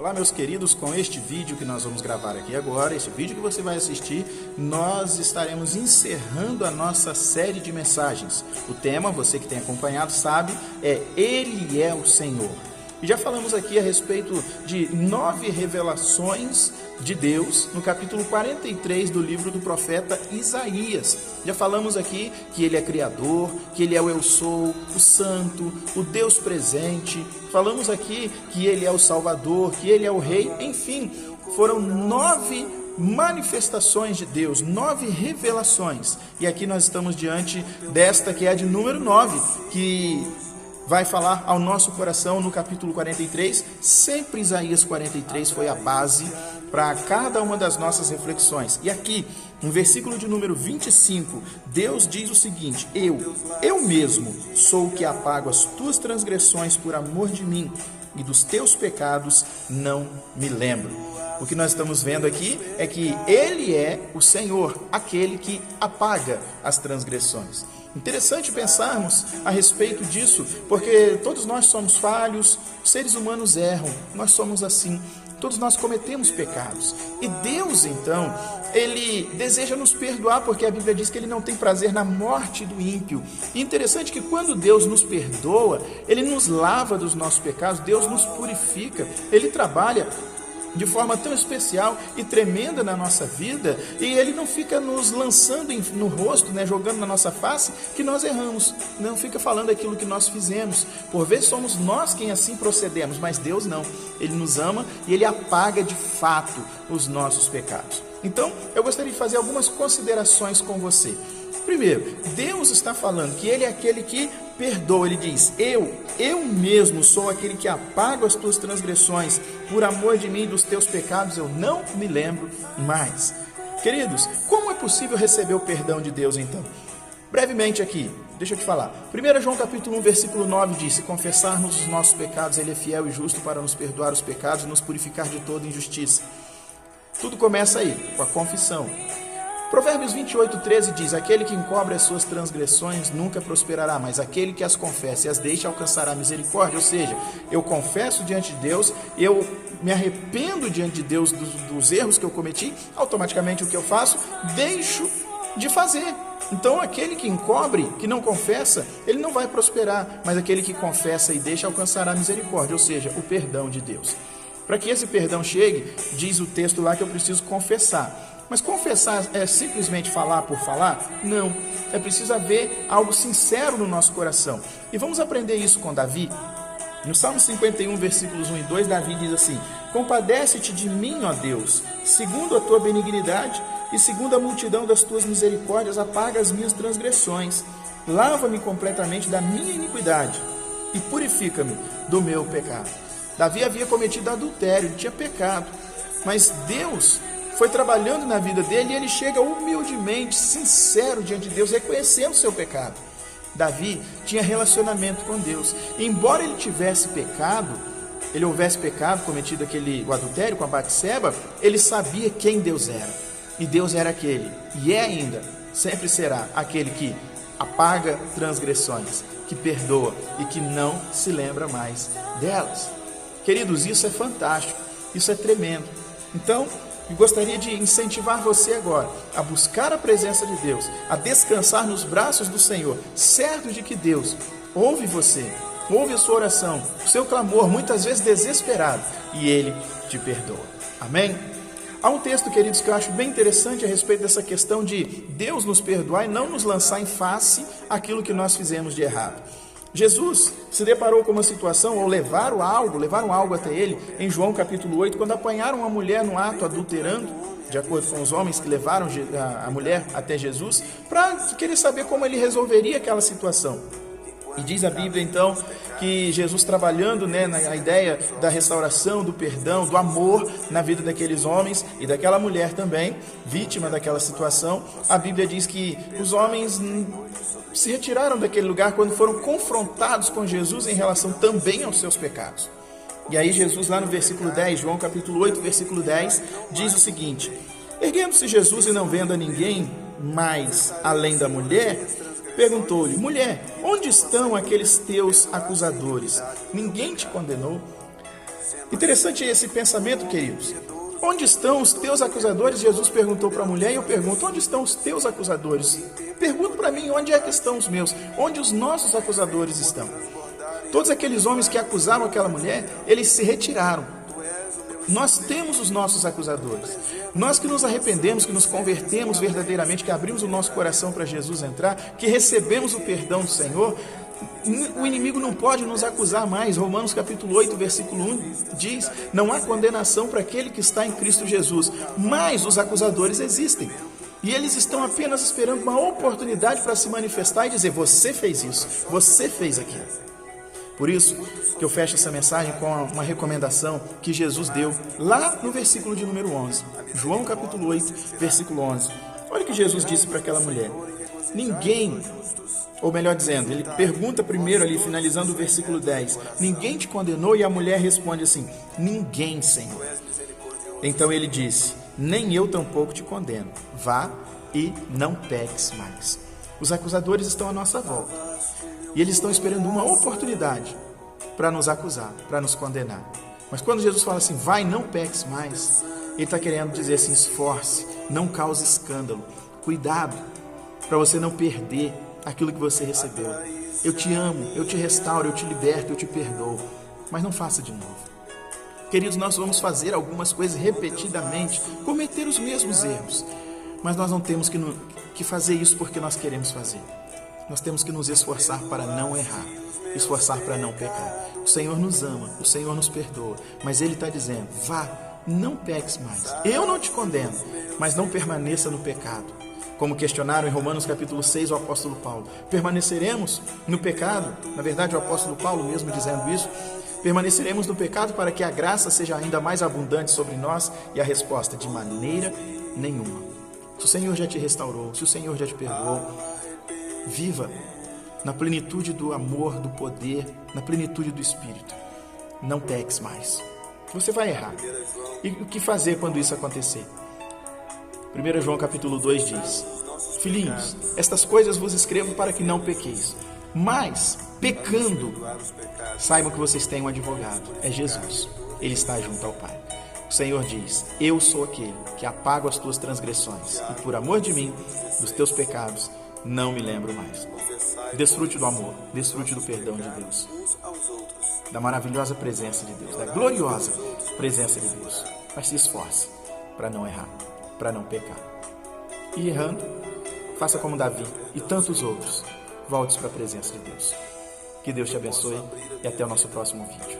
Olá, meus queridos, com este vídeo que nós vamos gravar aqui agora, esse vídeo que você vai assistir, nós estaremos encerrando a nossa série de mensagens. O tema, você que tem acompanhado sabe, é Ele é o Senhor. E já falamos aqui a respeito de 9 revelações de Deus no capítulo 43 do livro do profeta Isaías. Já falamos aqui que Ele é Criador, que Ele é o Eu Sou, o Santo, o Deus presente. Falamos aqui que Ele é o Salvador, que Ele é o Rei. Enfim, foram 9 manifestações de Deus, 9 revelações. E aqui nós estamos diante desta que é a de número 9, que vai falar ao nosso coração no capítulo 43. Sempre Isaías 43 foi a base para cada uma das nossas reflexões. E aqui, no versículo de número 25, Deus diz o seguinte: Eu mesmo sou o que apago as tuas transgressões por amor de mim, e dos teus pecados não me lembro. O que nós estamos vendo aqui é que Ele é o Senhor, aquele que apaga as transgressões. Interessante pensarmos a respeito disso, porque todos nós somos falhos, seres humanos erram, nós somos assim, todos nós cometemos pecados. E Deus, então, Ele deseja nos perdoar, porque a Bíblia diz que Ele não tem prazer na morte do ímpio. E interessante que quando Deus nos perdoa, Ele nos lava dos nossos pecados, Deus nos purifica, Ele trabalha de forma tão especial e tremenda na nossa vida, e Ele não fica nos lançando no rosto, jogando na nossa face que nós erramos, não fica falando aquilo que nós fizemos. Por vezes somos nós quem assim procedemos, mas Deus não. Ele nos ama e Ele apaga de fato os nossos pecados. Então, eu gostaria de fazer algumas considerações com você. Primeiro, Deus está falando que Ele é aquele que perdoa. Ele diz: eu mesmo sou aquele que apago as tuas transgressões, por amor de mim e dos teus pecados eu não me lembro mais. Queridos, como é possível receber o perdão de Deus então? Brevemente aqui, deixa eu te falar. 1 João capítulo 1, versículo 9 diz: Se confessarmos os nossos pecados, Ele é fiel e justo para nos perdoar os pecados e nos purificar de toda injustiça. Tudo começa aí, com a confissão. Provérbios 28:13 diz: Aquele que encobre as suas transgressões nunca prosperará, mas aquele que as confessa e as deixa alcançará misericórdia. Ou seja, eu confesso diante de Deus, eu me arrependo diante de Deus dos erros que eu cometi, automaticamente o que eu faço? Deixo de fazer. Então aquele que encobre, que não confessa, ele não vai prosperar, mas aquele que confessa e deixa alcançará misericórdia, ou seja, o perdão de Deus. Para que esse perdão chegue, diz o texto lá que eu preciso confessar. Mas confessar é simplesmente falar por falar? Não. É preciso haver algo sincero no nosso coração. E vamos aprender isso com Davi. No Salmo 51, versículos 1 e 2, Davi diz assim: Compadece-te de mim, ó Deus, segundo a tua benignidade e segundo a multidão das tuas misericórdias, apaga as minhas transgressões. Lava-me completamente da minha iniquidade e purifica-me do meu pecado. Davi havia cometido adultério, ele tinha pecado, mas Deus foi trabalhando na vida dele e ele chega humildemente, sincero diante de Deus, reconhecendo o seu pecado. Davi tinha relacionamento com Deus. E embora ele tivesse pecado, ele houvesse pecado, cometido o adultério com a Batseba, ele sabia quem Deus era. E Deus era aquele, e é ainda, sempre será aquele que apaga transgressões, que perdoa e que não se lembra mais delas. Queridos, isso é fantástico, isso é tremendo. Então, eu gostaria de incentivar você agora a buscar a presença de Deus, a descansar nos braços do Senhor, certo de que Deus ouve você, ouve a sua oração, o seu clamor, muitas vezes desesperado, e Ele te perdoa. Amém? Há um texto, queridos, que eu acho bem interessante a respeito dessa questão de Deus nos perdoar e não nos lançar em face aquilo que nós fizemos de errado. Jesus se deparou com uma situação, ou levaram algo até ele, em João capítulo 8, quando apanharam uma mulher no ato adulterando, de acordo com os homens que levaram a mulher até Jesus, para querer saber como ele resolveria aquela situação. E diz a Bíblia então que Jesus trabalhando na ideia da restauração, do perdão, do amor na vida daqueles homens e daquela mulher também, vítima daquela situação, a Bíblia diz que os homens se retiraram daquele lugar quando foram confrontados com Jesus em relação também aos seus pecados. E aí Jesus lá no versículo 10, João capítulo 8, versículo 10, diz o seguinte: Erguendo-se Jesus e não vendo a ninguém mais além da mulher, perguntou-lhe: Mulher, onde estão aqueles teus acusadores? Ninguém te condenou? Interessante esse pensamento, queridos. Onde estão os teus acusadores? Jesus perguntou para a mulher e eu pergunto, onde estão os teus acusadores? Pergunto para mim, onde é que estão os meus? Onde os nossos acusadores estão? Todos aqueles homens que acusaram aquela mulher, eles se retiraram. Nós temos os nossos acusadores. Nós que nos arrependemos, que nos convertemos verdadeiramente, que abrimos o nosso coração para Jesus entrar, que recebemos o perdão do Senhor, o inimigo não pode nos acusar mais. Romanos capítulo 8, versículo 1 diz: não há condenação para aquele que está em Cristo Jesus, mas os acusadores existem. E eles estão apenas esperando uma oportunidade para se manifestar e dizer: você fez isso, você fez aquilo. Por isso que eu fecho essa mensagem com uma recomendação que Jesus deu lá no versículo de número 11. João capítulo 8, versículo 11. Olha o que Jesus disse para aquela mulher. Ninguém, ou melhor dizendo, ele pergunta primeiro ali, finalizando o versículo 10. Ninguém te condenou? E a mulher responde assim: ninguém, Senhor. Então ele disse: nem eu tampouco te condeno. Vá e não peques mais. Os acusadores estão à nossa volta. E eles estão esperando uma oportunidade para nos acusar, para nos condenar. Mas quando Jesus fala assim, vai, não peques mais, ele está querendo dizer assim, esforce, não cause escândalo. Cuidado para você não perder aquilo que você recebeu. Eu te amo, eu te restauro, eu te liberto, eu te perdoo. Mas não faça de novo. Queridos, nós vamos fazer algumas coisas repetidamente, cometer os mesmos erros. Mas nós não temos que fazer isso porque nós queremos fazer. Nós temos que nos esforçar para não errar, esforçar para não pecar. O Senhor nos ama, o Senhor nos perdoa, mas Ele está dizendo, vá, não peques mais. Eu não te condeno, mas não permaneça no pecado. Como questionaram em Romanos capítulo 6 o apóstolo Paulo. Permaneceremos no pecado? Na verdade, o apóstolo Paulo mesmo dizendo isso. Permaneceremos no pecado para que a graça seja ainda mais abundante sobre nós? E a resposta, de maneira nenhuma. Se o Senhor já te restaurou, se o Senhor já te perdoou, viva na plenitude do amor, do poder, na plenitude do Espírito. Não peques mais. Você vai errar. E o que fazer quando isso acontecer? 1 João capítulo 2 diz: filhinhos, estas coisas vos escrevo para que não pequeis. Mas, pecando, saibam que vocês têm um advogado. É Jesus. Ele está junto ao Pai. O Senhor diz: eu sou aquele que apago as tuas transgressões. E por amor de mim, dos teus pecados, não me lembro mais. Desfrute do amor, desfrute do perdão de Deus, da maravilhosa presença de Deus, da gloriosa presença de Deus. Mas se esforce para não errar, para não pecar. E errando, faça como Davi e tantos outros. Volte para a presença de Deus. Que Deus te abençoe e até o nosso próximo vídeo.